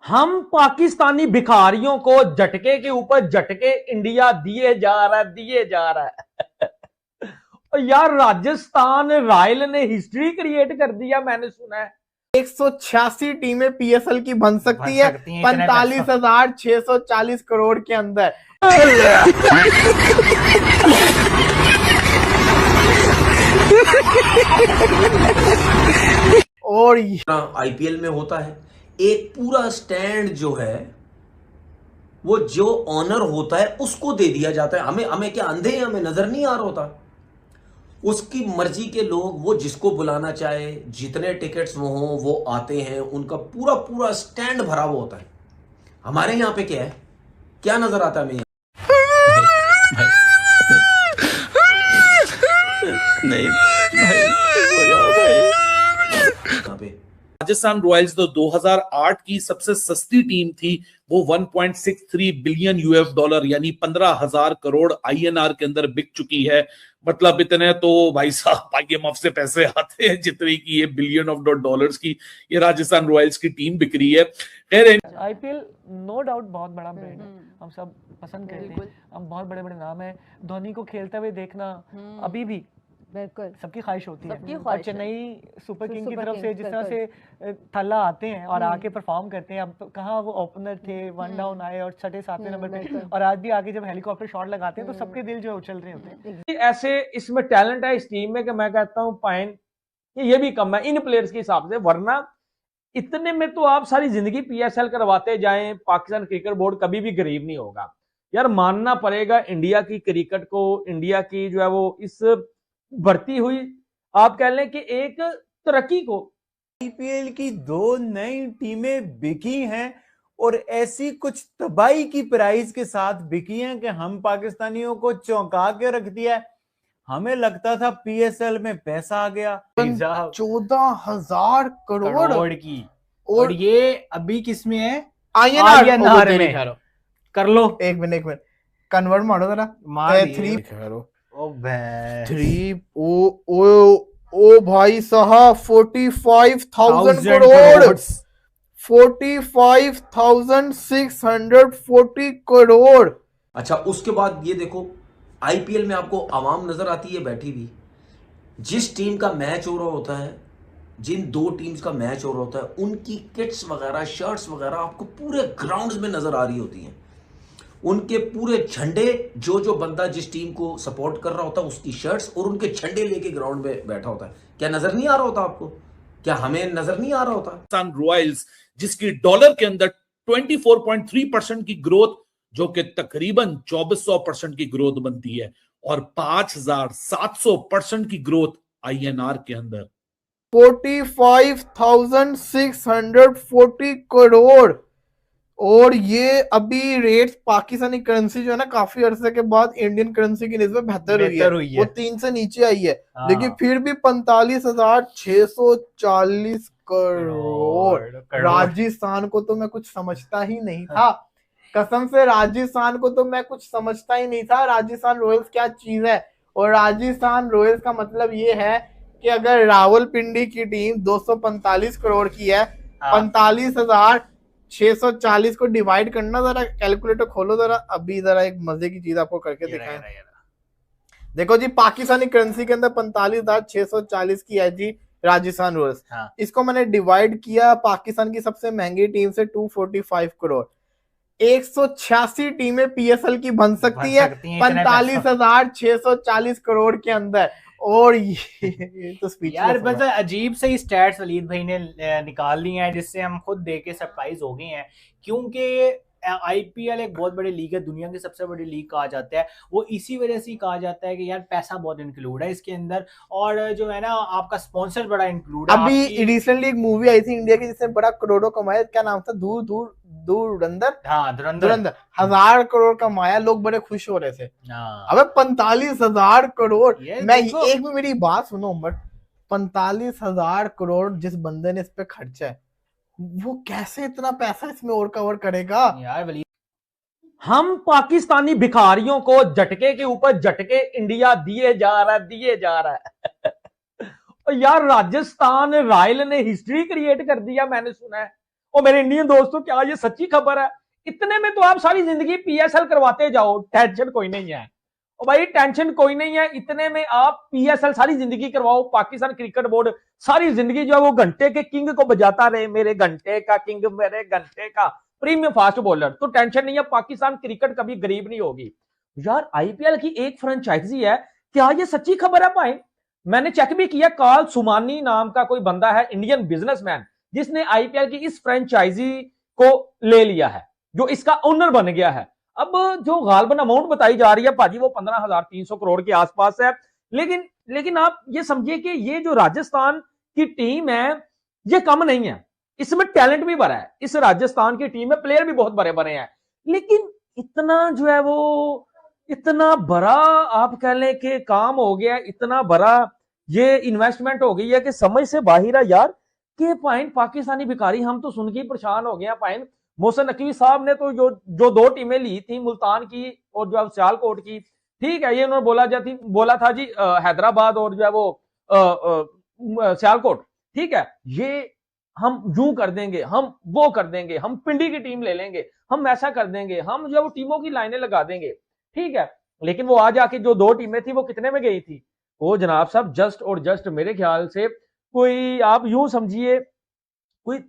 हम पाकिस्तानी भिखारियों को झटके के ऊपर झटके इंडिया दिए जा रहा है। और यार राजस्थान रॉयल ने हिस्ट्री क्रिएट कर दिया, मैंने सुना है 186 टीमें पीएसएल की बन सकती है 45,640 करोड़ के अंदर। और आईपीएल में होता है एक पूरा स्टैंड जो है वो जो ऑनर होता है उसको दे दिया जाता है। हमें क्या अंधे हैं, हमें नजर नहीं आ रहा होता। उसकी मर्जी के लोग, वो जिसको बुलाना चाहे, जितने टिकट्स वो हों वो आते हैं, उनका पूरा पूरा स्टैंड भरा हुआ होता है। हमारे यहाँ पे क्या है, क्या नजर आता है हमें? नहीं राजस्थान रॉयल्स तो 2008 की सबसे सस्ती टीम थी, वो 1.63 बिलियन यूएस डॉलर यानी 15,000 करोड़ आईएनआर के अंदर बिक चुकी है। मतलब इतने तो भाई साहब आईएमएफ से पैसे आते हैं जितने की ये बिलियन ऑफ डॉलर्स की ये राजस्थान रॉयल्स की टीम बिक रही है। खैर आईपीएल नो डाउट बहुत बड़ा ब्रांड है, हम सब पसंद करते हैं, हम बहुत बड़े बड़े नाम है, धोनी को खेलते हुए देखना अभी भी बिल्कुल सबकी ख्वाहिश होती है। और चेन्नई सुपर किंग की तरफ से जिस तरह से थल्ला आते हैं और आके परफॉर्म करते हैं, अब कहाँ वो ओपनर थे, वन डाउन आए और छठे सातवें नंबर पे, और आज भी आके जब हेलीकॉप्टर शॉट लगाते हैं तो सबके दिल जो है उछल रहे होते हैं। ऐसे इसमें टैलेंट है इस टीम में कि मैं कहता हूं पाइन ये भी कम है इन प्लेयर्स के हिसाब से, वरना इतने में तो आप सारी जिंदगी पीएसएल करवाते जाएं, पाकिस्तान क्रिकेट बोर्ड कभी भी गरीब नहीं होगा। यार मानना पड़ेगा इंडिया की क्रिकेट को, इंडिया की जो है वो इस बढ़ती हुई आप कह लें कि एक तरक्की को। आईपीएल की 2 नई टीमें बिकी हैं और ऐसी कुछ तबाही की प्राइस के साथ बिकी हैं कि हम पाकिस्तानियों को चौंका के रख दिया है। हमें लगता था पीएसएल में पैसा आ गया 14,000 करोड़ की, और ये अभी किसमें है? आईएनआर में। कर लो एक मिनट कन्वर्ट मारो जरा। ओ भाई साहब 45,000 करोड़, 45,640 करोड़। अच्छा, उसके बाद ये देखो आईपीएल में आपको आवाम नजर आती है बैठी हुई। जिस टीम का मैच हो रहा होता है, जिन 2 टीम्स का मैच हो रहा होता है, उनकी किट्स वगैरह, शर्ट्स वगैरह आपको पूरे ग्राउंड्स में नजर आ रही होती हैं। उनके पूरे झंडे, जो बंदा जिस टीम को सपोर्ट कर रहा होता है उसकी शर्ट्स और उनके झंडे लेके ग्राउंड में बैठा होता है। क्या नजर नहीं आ रहा होता आपको? क्या हमें नजर नहीं आ रहा होता? राजस्थान रॉयल्स जिसकी डॉलर के अंदर 24.3% की ग्रोथ, जो कि तकरीबन 2400% की ग्रोथ बनती है, और 5,700% की ग्रोथ आईएनआर के अंदर 45,640 करोड़। और ये अभी रेट पाकिस्तानी करेंसी जो है ना, काफी अरसे के बाद इंडियन करेंसी की निस्बत बेहतर हुई है। वो 3 से नीचे आई है, लेकिन फिर भी 45,640 करोड़। राजस्थान को तो मैं कुछ समझता ही नहीं था, कसम से राजस्थान को तो मैं कुछ समझता ही नहीं था। राजस्थान रॉयल्स क्या चीज है? और राजस्थान रॉयल्स का मतलब ये है कि अगर रावलपिंडी की टीम 245 करोड़ की है, 45,640 को डिवाइड करना, जरा कैलकुलेटर खोलो जरा, अभी जरा एक मजे की चीज आपको करके दिखाएं। देखो जी, पाकिस्तानी करेंसी के अंदर 45,640 की है जी राजस्थान रॉयल्स। इसको मैंने डिवाइड किया पाकिस्तान की सबसे महंगी टीम से 245 करोड़। 186 टीमें पीएसएल की बन सकती है 45,640 करोड़ के अंदर। और ये तो यार बस अजीब से ही स्टैट्स वलीद भाई ने निकाल ली हैं, जिससे हम खुद देख के सरप्राइज हो गए हैं। क्योंकि आईपीएल एक बहुत बड़ी लीग है, दुनिया की सबसे बड़ी लीग कहा जाता है। वो इसी वजह से कहा जाता है कि यार पैसा बहुत इंक्लूड है इसके अंदर, और जो है ना आपका स्पॉन्सर बड़ा इंक्लूड है। अभी रिसेंटली एक मूवी आई थी इंडिया की जिसने बड़ा करोड़ों कमाया, क्या नाम था? धुरंधर। हाँ, धुरंधर 1,000 करोड़ कमाया, लोग बड़े खुश हो रहे थे। अबे 45,000 करोड़। मैं एक भी मेरी बात सुनो बट 45,000 करोड़ जिस बंदे ने इस पे खर्चा है, वो कैसे इतना पैसा इसमें और कवर करेगा? यार हम पाकिस्तानी भिखारियों को झटके के ऊपर झटके इंडिया दिए जा रहा है। और यार राजस्थान रॉयल ने हिस्ट्री क्रिएट कर दिया, मैंने सुना है और मेरे इंडियन दोस्तों, क्या ये सच्ची खबर है? इतने में तो आप सारी जिंदगी पीएसएल करवाते जाओ, टेंशन कोई नहीं है। और भाई टेंशन कोई नहीं है, इतने में आप पीएसएल सारी जिंदगी करवाओ, पाकिस्तान क्रिकेट बोर्ड सारी जिंदगी जो है वो घंटे के किंग को बजाता रहे, मेरे घंटे का किंग, मेरे घंटे का प्रीमियम फास्ट बॉलर, तो टेंशन नहीं है, पाकिस्तान क्रिकेट कभी गरीब नहीं होगी। यार आईपीएल की एक फ्रेंचाइजी है, क्या ये सच्ची खबर है भाई? मैंने चेक भी किया, कार्ल सुमानी नाम का कोई बंदा है, इंडियन बिजनेसमैन, जिसने आईपीएल की इस फ्रेंचाइजी को ले लिया है, जो इसका ओनर बन गया है। अब जो गालबन अमाउंट बताई जा रही है भाजी वो 15,300 करोड़ के आसपास है, लेकिन आप ये समझिए कि ये जो राजस्थान की टीम है ये कम नहीं है, इसमें टैलेंट भी भरा है, इस राजस्थान की टीम में प्लेयर भी बहुत बड़े बड़े हैं, लेकिन इतना जो है वो इतना बड़ा आप कह लें कि काम हो गया, इतना बड़ा ये इन्वेस्टमेंट हो गई है कि समझ से बाहर है यार। कि पॉइंट पाकिस्तानी भिखारी, हम तो सुन के ही परेशान हो गए पॉइंट। मोहसिन नकवी साहब ने तो जो दो टीमें ली थी, मुल्तान की और जो सियालकोट की, ठीक है, ये उन्होंने बोला था जी हैदराबाद और जो है वो सियालकोट, ठीक है, ये हम यूं कर देंगे, हम वो कर देंगे, हम पिंडी की टीम ले लेंगे, हम ऐसा कर देंगे, हम जो है वो टीमों की लाइनें लगा देंगे, ठीक है। लेकिन वो आज आके जो दो टीमें थी वो कितने में गई थी? वो जनाब साहब जस्ट और जस्ट मेरे ख्याल से कोई आप यूं समझिए कोई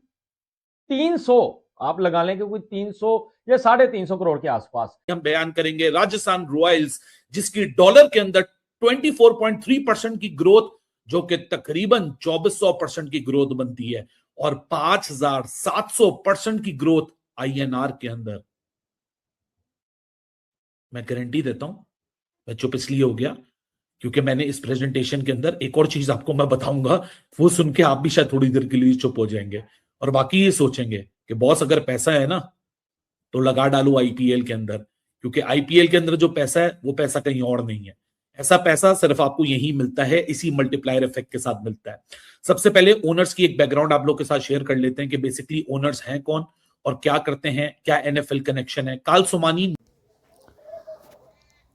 300 आप लगा लें कि कोई 300 या 350 करोड़ के आसपास। हम बयान करेंगे राजस्थान रॉयल्स, जिसकी डॉलर के अंदर 24.3% की ग्रोथ, जो कि तकरीबन 2400% की ग्रोथ बनती है, और 5700% की ग्रोथ आईएनआर के अंदर। मैं गारंटी देता हूं, मैं चुप इसलिए हो गया क्योंकि मैंने इस प्रेजेंटेशन के अंदर एक और चीज आपको मैं बताऊंगा, वो सुन के आप भी शायद थोड़ी देर के लिए चुप हो जाएंगे और बाकी ये सोचेंगे कि बॉस अगर पैसा है ना तो लगा डालो आईपीएल के अंदर, क्योंकि आईपीएल के अंदर जो पैसा है वो पैसा कहीं और नहीं है। ऐसा पैसा सिर्फ आपको यही मिलता है, इसी मल्टीप्लायर इफेक्ट के साथ मिलता है। सबसे पहले ओनर्स की एक बैकग्राउंड आप लोग के साथ शेयर कर लेते हैं कि बेसिकली ओनर्स हैं कौन और क्या करते हैं, क्या एनएफएल कनेक्शन है। कार्ल सुमानी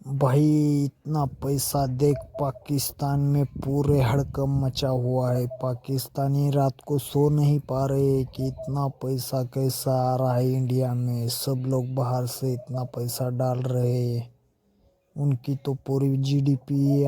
भाई इतना पैसा देख, पाकिस्तान में पूरे हड़कंप मचा हुआ है। पाकिस्तानी रात को सो नहीं पा रहे कि इतना पैसा कैसा आ रहा है इंडिया में। सब लोग बाहर से इतना पैसा डाल रहे हैं, उनकी तो पूरी जीडीपी